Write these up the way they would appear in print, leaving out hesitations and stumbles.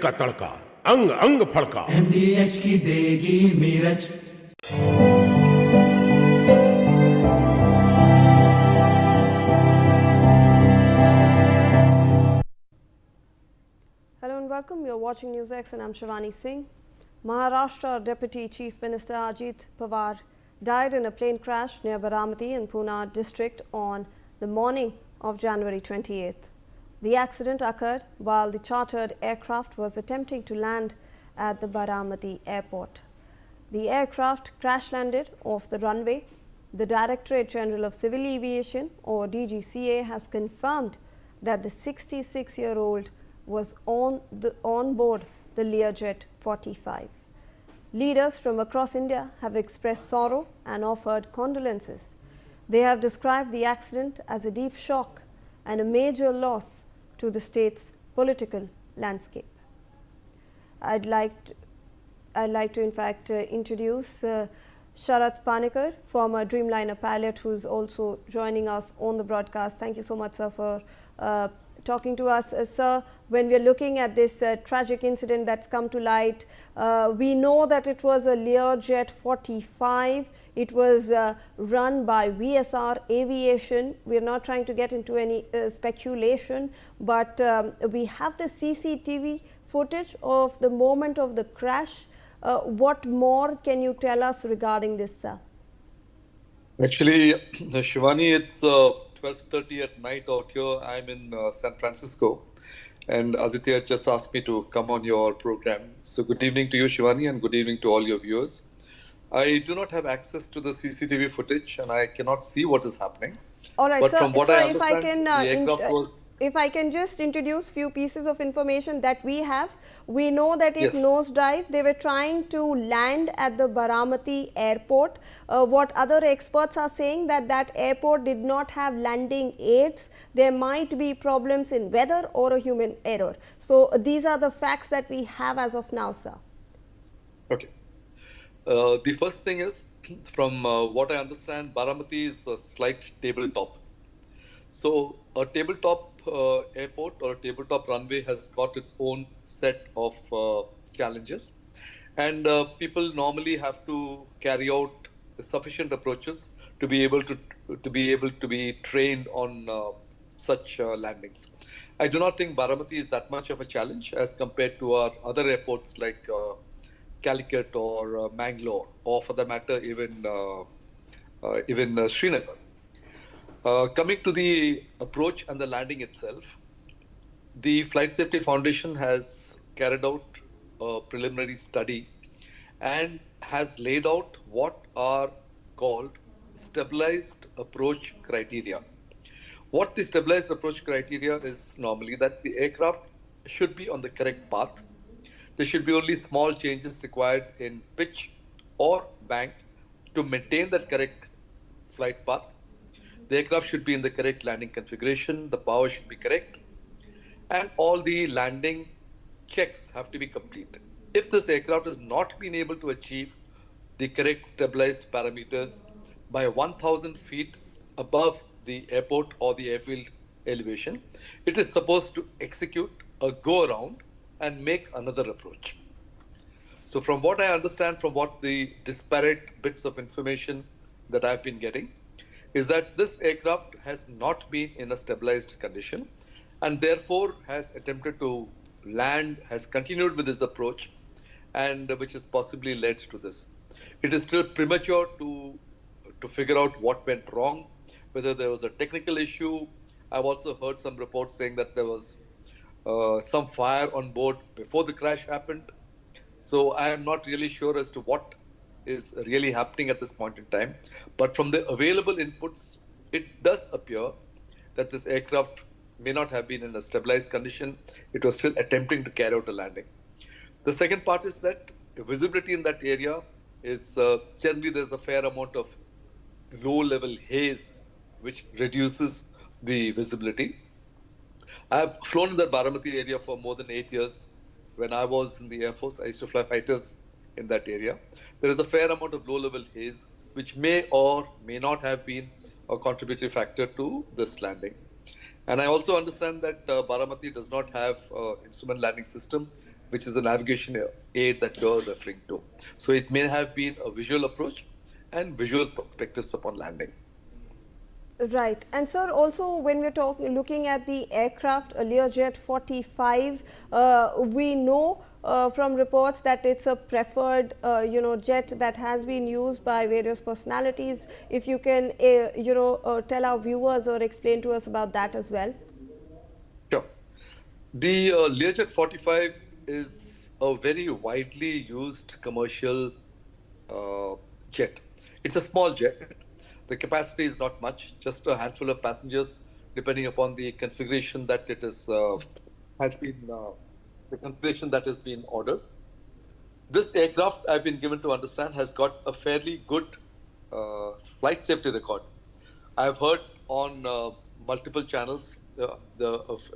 का तड़का, अंग अंग फड़का। MDH की देगी Miraj. Hello and welcome. You're watching News X and I'm Shivani Singh. Maharashtra Deputy Chief Minister Ajit Pawar died in a plane crash near Baramati in Pune district on the morning of January 28th. The accident occurred while the chartered aircraft was attempting to land at the Baramati airport. The aircraft crash landed off the runway. The Directorate General of Civil Aviation, or DGCA, has confirmed that the 66-year-old was on board the Learjet 45. Leaders from across India have expressed sorrow and offered condolences. They have described the accident as a deep shock and a major loss to the state's political landscape. I'd like to in fact introduce Sharad Panicker, former Dreamliner pilot, who's also joining us on the broadcast. Thank you so much, sir, for talking to us. Sir, when we are looking at this tragic incident that's come to light, we know that it was a Learjet 45. It was run by VSR Aviation. We are not trying to get into any speculation, but we have the CCTV footage of the moment of the crash. What more can you tell us regarding this, sir? Actually, Shivani, it's 12:30 at night out here. I'm in San Francisco, and Aditya just asked me to come on your program. So good evening to you, Shivani, and good evening to all your viewers. I do not have access to the CCTV footage, and I cannot see what is happening. All right, but sir. From what sir, I understand, the aircraft was... If I can just introduce few pieces of information that we have. We know that it nosedived. They were trying to land at the Baramati airport. What other experts are saying that airport did not have landing aids. There might be problems in weather or a human error. So these are the facts that we have as of now, sir. Okay. The first thing is, from what I understand, Baramati is a slight tabletop. So a tabletop airport or a tabletop runway has got its own set of challenges, and people normally have to carry out sufficient approaches to be able to be trained on such landings. I do not think Baramati is that much of a challenge as compared to our other airports like Calicut or Mangalore, or for the matter even Srinagar. Coming to the approach and the landing itself, the Flight Safety Foundation has carried out a preliminary study and has laid out what are called stabilized approach criteria. What the stabilized approach criteria is normally that the aircraft should be on the correct path. There should be only small changes required in pitch or bank to maintain that correct flight path. The aircraft should be in the correct landing configuration, the power should be correct, and all the landing checks have to be completed. If this aircraft has not been able to achieve the correct stabilized parameters by 1,000 feet above the airport or the airfield elevation, it is supposed to execute a go-around and make another approach. So from what I understand, from what the disparate bits of information that I've been getting, is that this aircraft has not been in a stabilized condition and therefore has attempted to land, has continued with this approach, and which has possibly led to this. It is still premature to figure out what went wrong, whether there was a technical issue. I've also heard some reports saying that there was some fire on board before the crash happened. So I am not really sure as to what is really happening at this point in time. But from the available inputs, it does appear that this aircraft may not have been in a stabilized condition. It was still attempting to carry out a landing. The second part is that visibility in that area is generally there's a fair amount of low-level haze, which reduces the visibility. I've flown in the Baramati area for more than 8 years. When I was in the Air Force, I used to fly fighters in that area. There is a fair amount of low-level haze, which may or may not have been a contributory factor to this landing. And I also understand that Baramati does not have instrument landing system. which is the navigation aid that you're referring to. So it may have been a visual approach and visual perspectives upon landing. Right. And sir, also when we're looking at the aircraft, Learjet 45, we know from reports that it's a preferred, jet that has been used by various personalities. If you can, tell our viewers or explain to us about that as well. Sure. The Learjet 45 is a very widely used commercial jet. It's a small jet. The capacity is not much, just a handful of passengers, depending upon the configuration that it is the configuration that has been ordered. This aircraft, I've been given to understand, has got a fairly good flight safety record. I've heard on multiple channels, a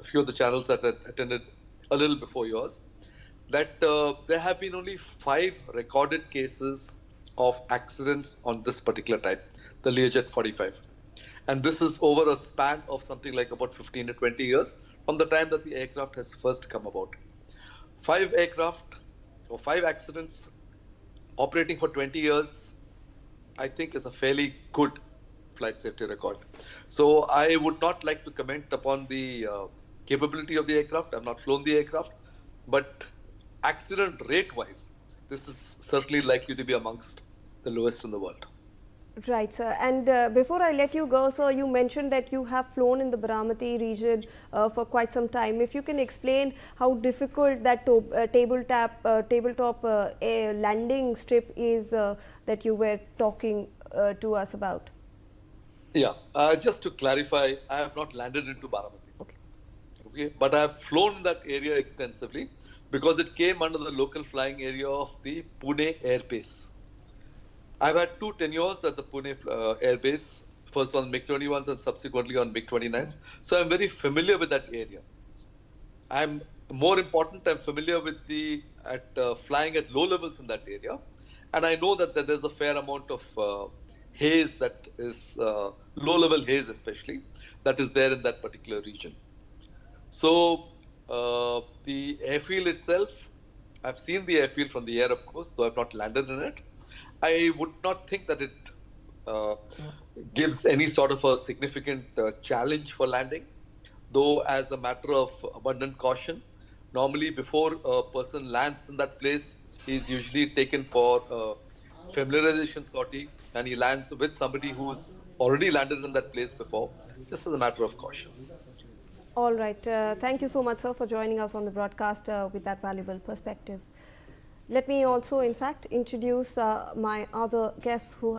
few of the channels that I attended a little before yours, that there have been only 5 recorded cases of accidents on this particular type, the Learjet 45. And this is over a span of something like about 15 to 20 years from the time that the aircraft has first come about. 5 aircraft or 5 accidents operating for 20 years, I think is a fairly good flight safety record. So I would not like to comment upon the capability of the aircraft. I've not flown the aircraft, but accident rate wise, this is certainly likely to be amongst the lowest in the world. Right, sir. And before I let you go, sir, you mentioned that you have flown in the Baramati region for quite some time. If you can explain how difficult that tabletop landing strip is that you were talking to us about. Yeah, just to clarify, I have not landed into Baramati. Okay, but I have flown that area extensively because it came under the local flying area of the Pune airbase. I've had 2 tenures at the Pune airbase, first on MiG-21s and subsequently on MiG-29s. So I'm very familiar with that area. I'm more important, I'm familiar with flying at low levels in that area. And I know that there's a fair amount of haze that is, low-level haze especially, that is there in that particular region. So the airfield itself, I've seen the airfield from the air, of course, though I've not landed in it. I would not think that it gives any sort of a significant challenge for landing, though as a matter of abundant caution, normally before a person lands in that place, he's usually taken for a familiarization sortie and he lands with somebody who's already landed in that place before, just as a matter of caution. All right. Thank you so much, sir, for joining us on the broadcast with that valuable perspective. Let me also, in fact, introduce my other guests who